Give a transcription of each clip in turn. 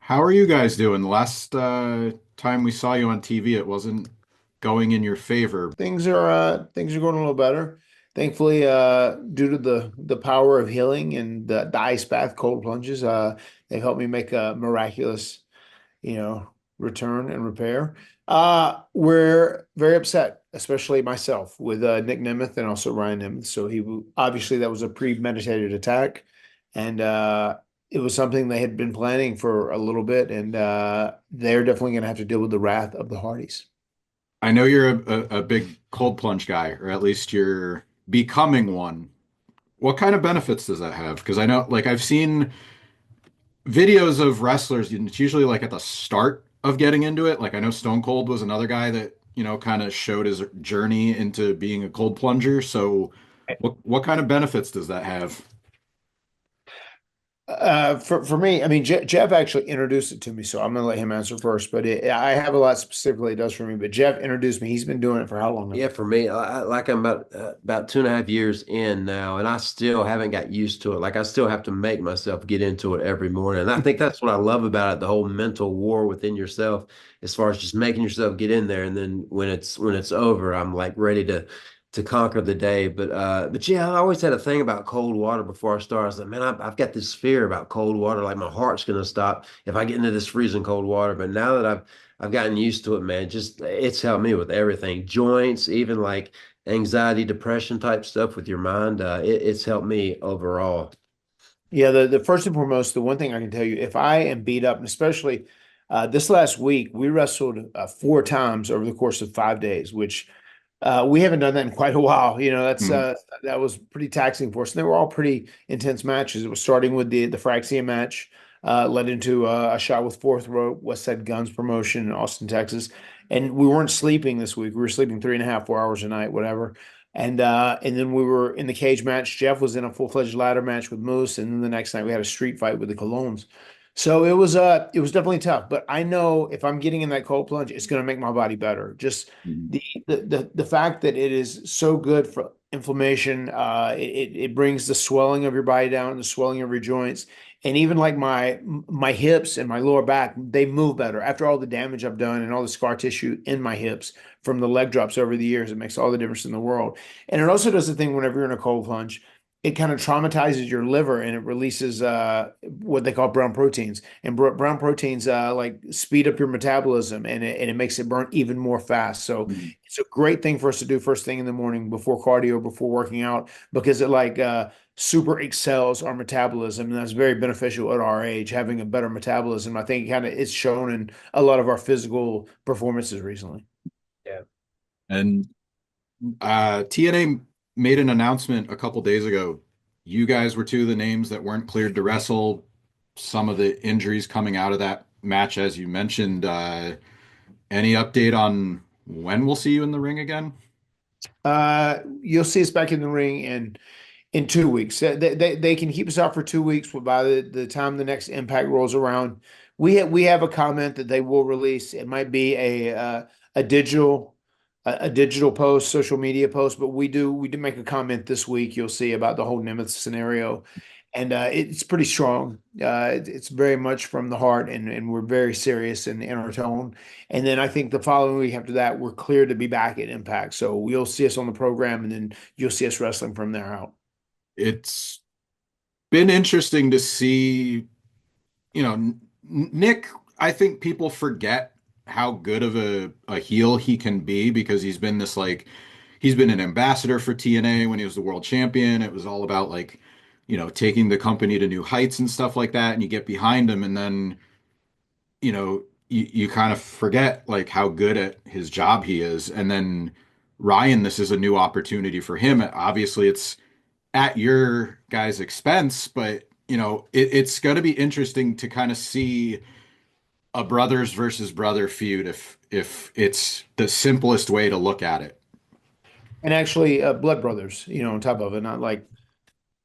How are you guys doing? The last time we saw you on TV, it wasn't going in your favor. Things are going a little better. Thankfully, due to the power of healing and the ice bath, cold plunges, they've helped me make a miraculous, you know, return and repair. We're very upset, especially myself, with Nick Nemeth and also Ryan Nemeth. So obviously that was a premeditated attack, and it was something they had been planning for a little bit, and they're definitely going to have to deal with the wrath of the Hardys. I know you're a big cold plunge guy, or at least you're becoming one. What kind of benefits does that have? Because I know, like, I've seen videos of wrestlers, and it's usually like at the start of getting into it. Like, I know Stone Cold was another guy that, kind of showed his journey into being a cold plunger. So, what kind of benefits does that have? For me, I mean, Jeff actually introduced it to me, so I'm gonna let him answer first. But I have a lot specifically it does for me. But Jeff introduced me. He's been doing it for how long now? Yeah, for me, like I'm about 2.5 years in now, and I still haven't got used to it. Like I still have to make myself get into it every morning. And I think that's what I love about it, the whole mental war within yourself, as far as just making yourself get in there. And then when it's over, I'm like ready to conquer the day. But yeah, I always had a thing about cold water before I started. I was like, man, I've got this fear about cold water, like my heart's gonna stop if I get into this freezing cold water. But now that I've gotten used to it, man. Just it's helped me with everything, joints, even like anxiety, depression type stuff with your mind. It's helped me overall. Yeah, the first and foremost, the one thing I can tell you, if I am beat up, and especially this last week, we wrestled 4 times over the course of 5 days, which we haven't done that in quite a while. Mhm. That was pretty taxing for us. And they were all pretty intense matches. It was starting with the Fraxia match, led into a shot with Fourth Row, West Side Guns promotion in Austin, Texas. And we weren't sleeping this week. We were sleeping 3.5, 4 hours a night, whatever. And then we were in the cage match. Jeff was in a full-fledged ladder match with Moose, and then the next night we had a street fight with the Colognes. So it was definitely tough. But I know if I'm getting in that cold plunge, it's going to make my body better. Just Mhm. the fact that it is so good for inflammation, it brings the swelling of your body down, the swelling of your joints, and even like my hips and my lower back, they move better after all the damage I've done and all the scar tissue in my hips from the leg drops over the years. It makes all the difference in the world, and it also does the thing whenever you're in a cold plunge. It kind of traumatizes your liver and it releases what they call brown proteins. And brown proteins like speed up your metabolism and it makes it burn even more fast. So Mhm. it's a great thing for us to do first thing in the morning before cardio, before working out, because it like super excels our metabolism, and that's very beneficial at our age, having a better metabolism. I think kind of it's shown in a lot of our physical performances recently. Yeah. And TNA made an announcement a couple days ago. You guys were two of the names that weren't cleared to wrestle. Some of the injuries coming out of that match, as you mentioned. Any update on when we'll see you in the ring again? You'll see us back in the ring in 2 weeks. They can keep us out for 2 weeks, but by the time the next Impact rolls around, we have a comment that they will release. It might be a digital a digital post, social media post, but we do make a comment this week. You'll see about the whole Nemeth scenario, and it's pretty strong. It's very much from the heart, and we're very serious in our tone. And then I think the following week after that, we're clear to be back at Impact. So you'll see us on the program, and then you'll see us wrestling from there out. It's been interesting to see, Nick, I think people forget how good of a heel he can be because he's been an ambassador for TNA when he was the world champion. It was all about like, taking the company to new heights and stuff like that. And you get behind him and then, you kind of forget like how good at his job he is. And then Ryan, this is a new opportunity for him. Obviously, it's at your guys' expense, but it's going to be interesting to kind of see a brothers versus brother feud if it's the simplest way to look at it. And actually, Blood Brothers, on top of it, not like,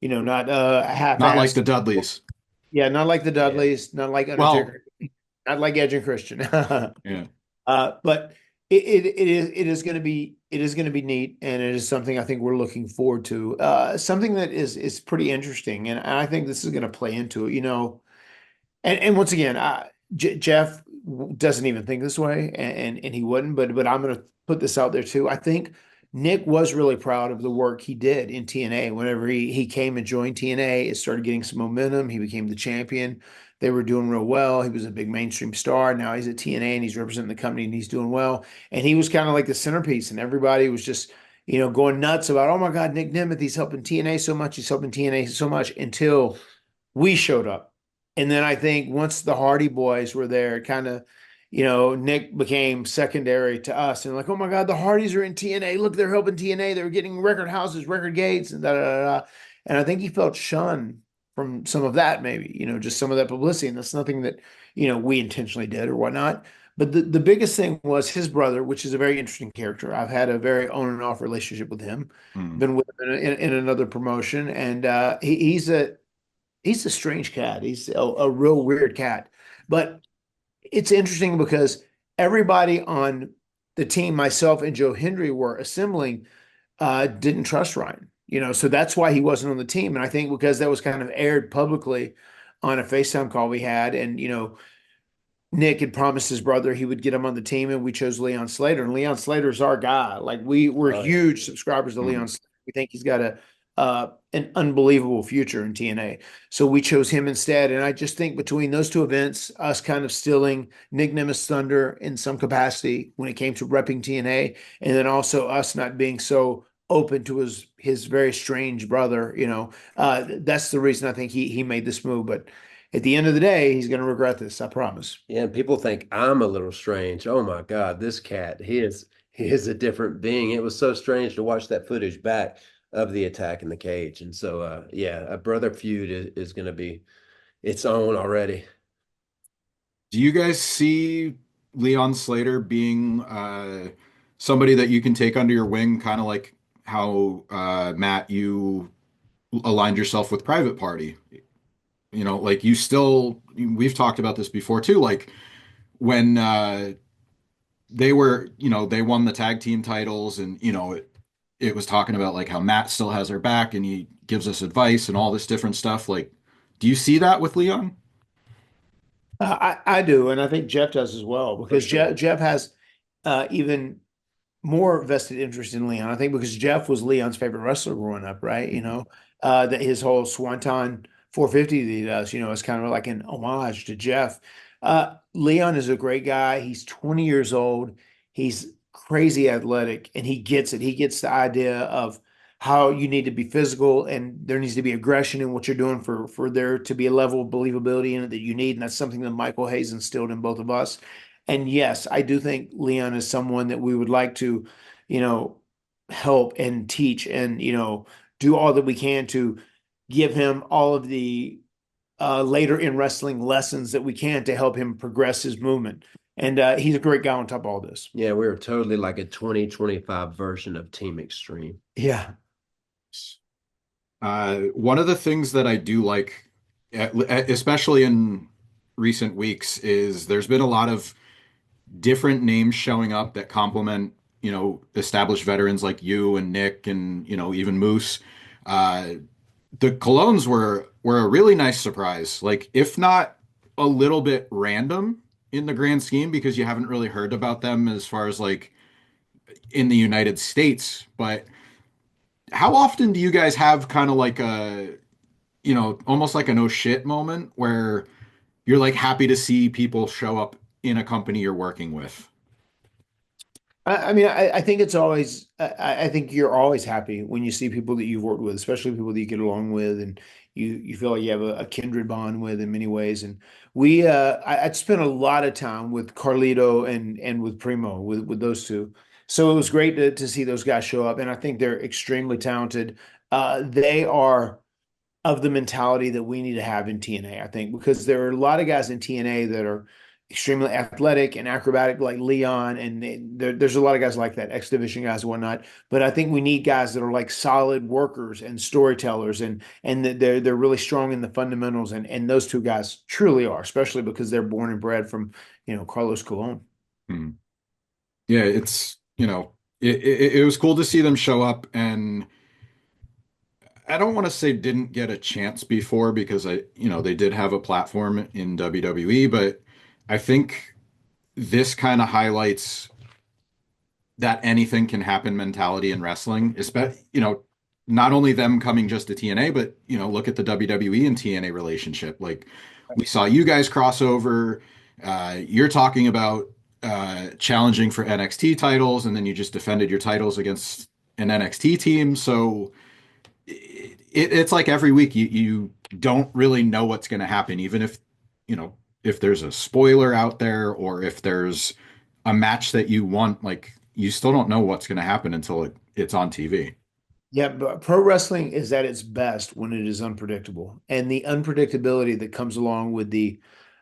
not Not like the half-assed. Dudleys. Yeah, not like the Yeah. Dudleys, not like Well, Undertaker, not like Edge and Christian. yeah, But it is going to be neat, and it is something I think we're looking forward to. Something that is pretty interesting, and I think this is going to play into it. And once again, Jeff doesn't even think this way, and he wouldn't. But I'm going to put this out there too. I think Nick was really proud of the work he did in TNA. Whenever he came and joined TNA, it started getting some momentum. He became the champion. They were doing real well. He was a big mainstream star. Now he's at TNA and he's representing the company and he's doing well. And he was kind of like the centerpiece, and everybody was just going nuts about, oh my God, Nic Nemeth, he's helping TNA so much. He's helping TNA so much until we showed up. And then I think once the Hardy Boys were there, kind of, Nick became secondary to us. And like, oh my God, the Hardys are in TNA. Look, they're helping TNA. They're getting record houses, record gates, and da da da. Da. And I think he felt shunned from some of that, maybe, just some of that publicity. And that's nothing that, we intentionally did or whatnot. But the biggest thing was his brother, which is a very interesting character. I've had a very on and off relationship with him, Hmm. been with him in another promotion. And he's a strange cat. He's a real weird cat. But it's interesting because everybody on the team, myself and Joe Hendry were assembling, didn't trust Ryan. So that's why he wasn't on the team. And I think because that was kind of aired publicly on a FaceTime call we had, and Nick had promised his brother he would get him on the team, and we chose Leon Slater. And Leon Slater's our guy. Like we're Oh, yeah. huge subscribers to Hmm. Leon Slater. We think he's got an unbelievable future in TNA. So we chose him instead. And I just think between those two events, us kind of stealing Nick Nemeth's thunder in some capacity when it came to repping TNA, and then also us not being so open to his very strange brother, that's the reason I think he made this move. But at the end of the day, he's going to regret this. I promise. Yeah, and people think I'm a little strange. Oh my God, this cat, he is a different being. It was so strange to watch that footage back of the attack in the cage. And so yeah, a brother feud is gonna be its own already. Do you guys see Leon Slater being somebody that you can take under your wing, kind of like how Matt, you aligned yourself with Private Party? Like we've talked about this before too, like when they won the tag team titles, and it was talking about like how Matt still has our back and he gives us advice and all this different stuff. Like, do you see that with Leon? I do, and I think Jeff does as well For because sure. Jeff has even more vested interest in Leon. I think because Jeff was Leon's favorite wrestler growing up, right? That his whole Swanton 450 that he does, is kind of like an homage to Jeff. Leon is a great guy. He's 20 years old. He's crazy athletic, and he gets it. He gets the idea of how you need to be physical and there needs to be aggression in what you're doing for there to be a level of believability in it that you need. And that's something that Michael Hayes instilled in both of us. And yes, I do think Leon is someone that we would like to, you know, help and teach and, do all that we can to give him all of the later in wrestling lessons that we can to help him progress his movement. And he's a great guy on top of all this. Yeah, we were totally like a 2025 version of Team Extreme. Yeah. One of the things that I do like, especially in recent weeks, is there's been a lot of different names showing up that complement, established veterans like you and Nick and, even Moose. Uh, the Colognes were a really nice surprise. Like, if not a little bit random in the grand scheme, because you haven't really heard about them as far as like in the United States. But how often do you guys have kind of like almost like an oh shit moment where you're like happy to see people show up in a company you're working with? I mean, I think it's always, I think you're always happy when you see people that you've worked with, especially people that you get along with and you feel like you have a kindred bond with in many ways. And I'd spent a lot of time with Carlito and with Primo, with those two. So it was great to see those guys show up. And I think they're extremely talented. They are of the mentality that we need to have in TNA, I think, because there are a lot of guys in TNA that are extremely athletic and acrobatic, like Leon, and there's a lot of guys like that, X Division guys and whatnot. But I think we need guys that are like solid workers and storytellers, and that they're really strong in the fundamentals, and those two guys truly are, especially because they're born and bred from Carlos Colon. Hmm. Yeah, it was cool to see them show up, and I don't want to say didn't get a chance before because they did have a platform in WWE, but I think this kind of highlights that anything can happen mentality in wrestling, especially, not only them coming just to TNA, but, look at the WWE and TNA relationship. Like we saw you guys cross over. You're talking about challenging for NXT titles, and then you just defended your titles against an NXT team. So it's like every week you don't really know what's going to happen, even if there's a spoiler out there or if there's a match that you want, like you still don't know what's going to happen until it's on TV. Yeah, but pro wrestling is at its best when it is unpredictable, and the unpredictability that comes along with the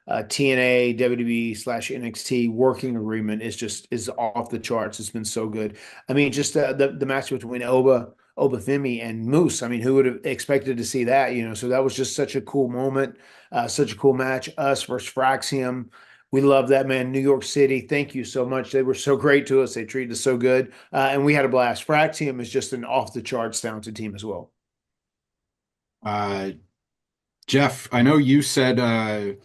TNA, WWE slash NXT working agreement is off the charts. It's been so good. I mean, just the match between Obafemi and Moose. I mean, who would have expected to see that? So that was just such a cool moment, such a cool match. Us versus Fraxium. We love that, man. New York City, thank you so much. They were so great to us. They treated us so good, and we had a blast. Fraxium is just an off the charts talented team as well. Uh, Jeff, I know you said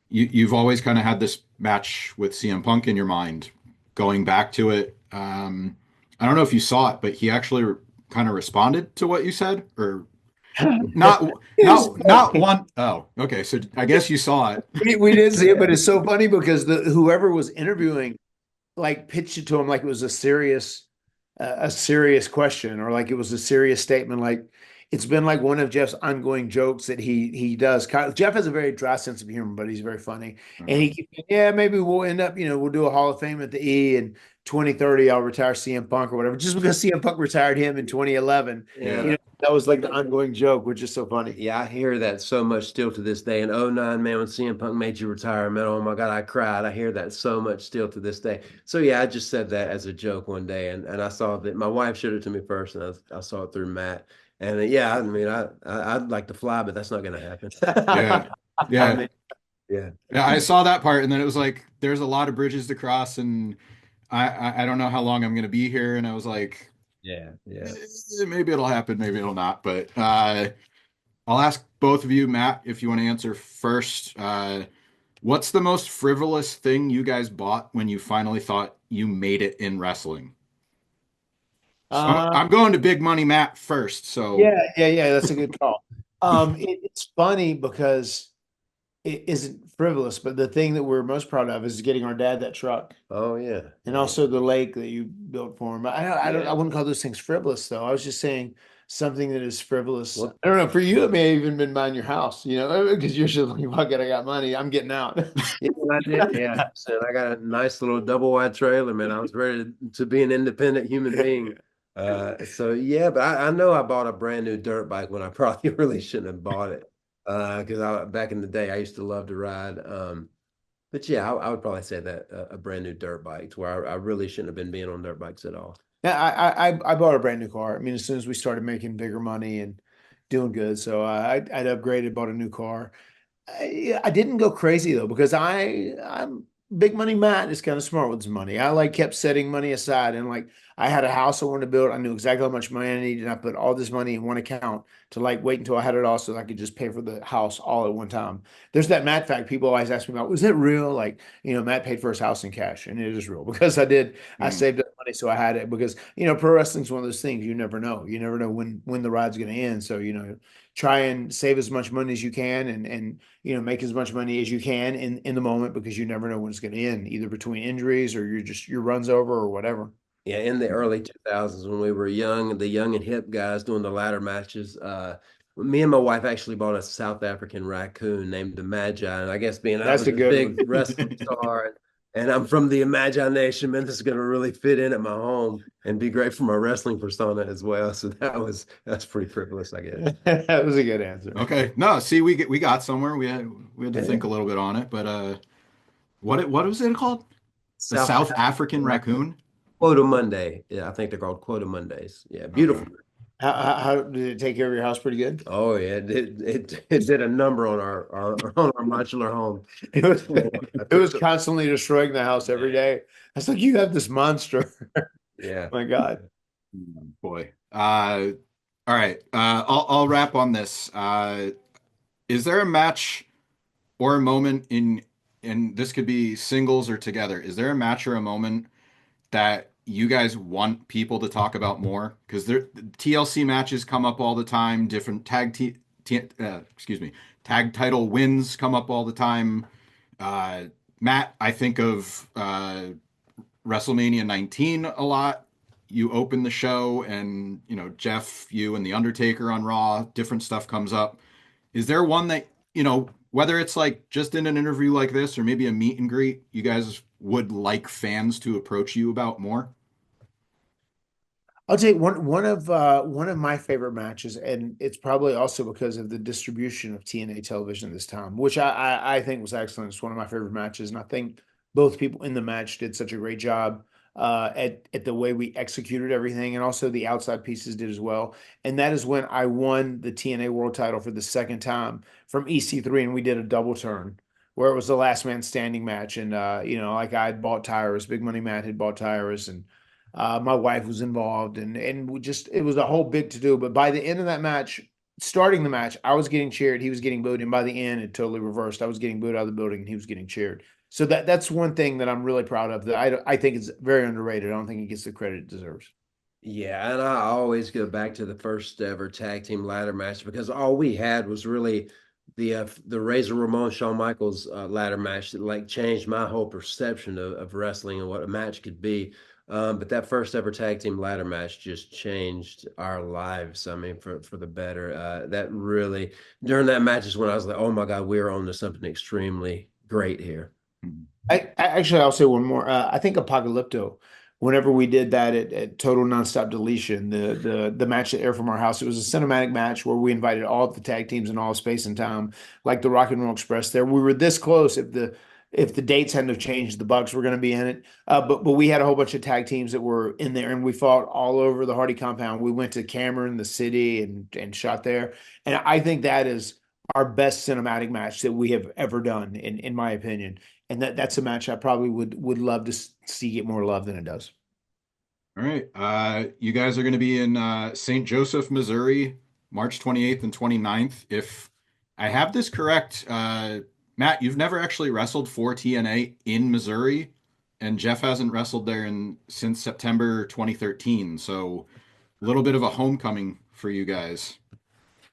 you've always kind of had this match with CM Punk in your mind, going back to it. I don't know if you saw it, but he actually kind of responded to what you said, or not, not one. Oh, okay. So I guess you saw it. We did see it, but it's so funny because the whoever was interviewing like pitched it to him like it was a serious question, or like it was a serious statement. Like it's been like one of Jeff's ongoing jokes that he does. Jeff has a very dry sense of humor, but he's very funny. And Uh-huh. he keeps saying, yeah, maybe we'll end up, we'll do a Hall of Fame at the E in 2030. I'll retire CM Punk or whatever, just because CM Punk retired him in 2011. Yeah. That was like the ongoing joke, which is so funny. Yeah, I hear that so much still to this day. In '09, man, when CM Punk made you retire, man, oh my God, I cried. I hear that so much still to this day. So yeah, I just said that as a joke one day, and I saw that my wife showed it to me first, and I saw it through Matt. And yeah, I mean, I'd like to fly, but that's not going to happen. Yeah. I Yeah. mean, Yeah, Yeah. I saw that part, and then it was like there's a lot of bridges to cross, and I don't know how long I'm going to be here, and I was like, yeah, yeah. maybe it'll happen, maybe it'll not. But I'll ask both of you, Matt, if you want to answer first. What's the most frivolous thing you guys bought when you finally thought you made it in wrestling? So uh, I'm going to Big Money Matt first. So yeah. That's a good call. It's funny because it isn't frivolous, but the thing that we're most proud of is getting our dad that truck, Oh yeah, and yeah, also the lake that you built for him. I don't, I yeah. wouldn't call those things frivolous though. I was just saying something that is frivolous. Well, I don't know. For you, it may have even been buying your house, because you're just like, fuck it, I got money, I'm getting out. yeah, I did. Yeah, so I got a nice little double wide trailer, man. I was ready to be an independent human being. So yeah, but I know I bought a brand new dirt bike when I probably really shouldn't have bought it. Because I back in the day I used to love to ride. But yeah, I would probably say that a brand new dirt bike to where I really shouldn't have been being on dirt bikes at all. Yeah, I bought a brand new car. I mean, as soon as we started making bigger money and doing good, so I'd upgraded, bought a new car. I didn't go crazy though, because I'm big money Matt is kind of smart with his money. I like kept setting money aside, and like I had a house I wanted to build. I knew exactly how much money I needed, and I put all this money in one account to like wait until I had it all so that I could just pay for the house all at one time. There's that Matt fact people always ask me about. Was it real? Like, Matt paid for his house in cash, and it is real because I did. I mm, saved up money so I had it, because pro wrestling's one of those things you never know. You never know when the ride's going to end. So try and save as much money as you can, and make as much money as you can in the moment, because you never know when it's going to end, either between injuries or your runs over or whatever. Yeah, in the early 2000s when we were young, the young and hip guys doing the ladder matches, me and my wife actually bought a South African raccoon named the Magi. And I guess being I That's was a a good big one. wrestling star and I'm from the Imagination, man, this is going to really fit in at my home and be great for my wrestling persona as well. So that's pretty frivolous, I guess. That was a good answer. okay, no, see, we got somewhere. We had to Yeah. think a little bit on it, but what was it called? The South South African African raccoon. raccoon? Quota Monday. Yeah, I think they're called Quota Mondays. Yeah, Okay. beautiful. How did it take care of your house pretty good? Oh yeah, it did a number on our modular home. It was I it took was some, constantly destroying the house every day. I was like, you have this monster. yeah. My God. Boy. All right. I'll wrap on this. Is there a match or a moment in and this could be singles or together, is there a match or a moment that you guys want people to talk about more? Because there TLC matches come up all the time, different excuse me, tag title wins come up all the time. Uh, Matt, I think of WrestleMania 19 a lot. You open the show, and Jeff, you and the Undertaker on Raw, different stuff comes up. Is there one that, whether it's like just in an interview like this or maybe a meet and greet, you guys would like fans to approach you about more? I'll tell you one of my favorite matches, and it's probably also because of the distribution of TNA television this time, which I think was excellent. It's one of my favorite matches, and I think both people in the match did such a great job at the way we executed everything, and also the outside pieces did as well. And that is when I won the TNA World Title for the second time from EC3, and we did a double turn where it was the last man standing match, and like I had bought tires, Big Money Matt had bought tires, and my wife was involved, and we just it was a whole big to do. But by the end of that match, starting the match, I was getting cheered, he was getting booed, and by the end, it totally reversed. I was getting booed out of the building, and he was getting cheered. So that's one thing that I'm really proud of. That I think is very underrated. I don't think it gets the credit it deserves. Yeah, and I always go back to the first ever tag team ladder match because all we had was really the Razor Ramon Shawn Michaels ladder match that like changed my whole perception of wrestling and what a match could be. But that first ever tag team ladder match just changed our lives. I mean, for the better. That really during that match is when I was like, oh my God, we're on to something extremely great here. Actually, I'll say one more. I think Apocalypto, whenever we did that at Total Nonstop Deletion, the match that aired from our house, it was a cinematic match where we invited all of the tag teams in all of space and time, like the Rock and Roll Express. There, we were this close. If the dates hadn't have changed, the Bucks were going to be in it. But we had a whole bunch of tag teams that were in there, and we fought all over the Hardy compound. We went to Cameron, the city, and shot there. And I think that is our best cinematic match that we have ever done, in my opinion. And that's a match I probably would love to see get more love than it does. All right. You guys are going to be in St. Joseph, Missouri, March 28th and 29th. If I have this correct, Matt, you've never actually wrestled for TNA in Missouri, and Jeff hasn't wrestled there since September 2013. So a little bit of a homecoming for you guys.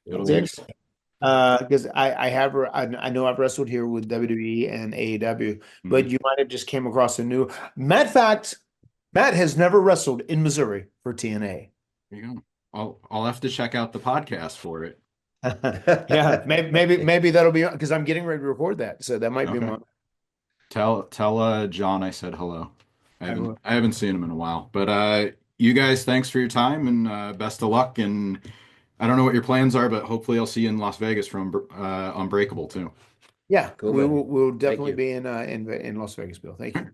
It'll It's be interesting because I know I've wrestled here with WWE and AEW, but Mhm. you might have just came across a new. Matter of fact, Matt has never wrestled in Missouri for TNA. There you go. I'll have to check out the podcast for it. Yeah, maybe that'll be because I'm getting ready to record that, so that might be Okay. my. Tell John I said hello. I I haven't will. I haven't seen him in a while. But you guys, thanks for your time and best of luck. And I don't know what your plans are, but hopefully I'll see you in Las Vegas from Unbreakable too. Yeah, Cool, man. we'll Thank definitely you. be in Las Vegas, Bill. Thank you.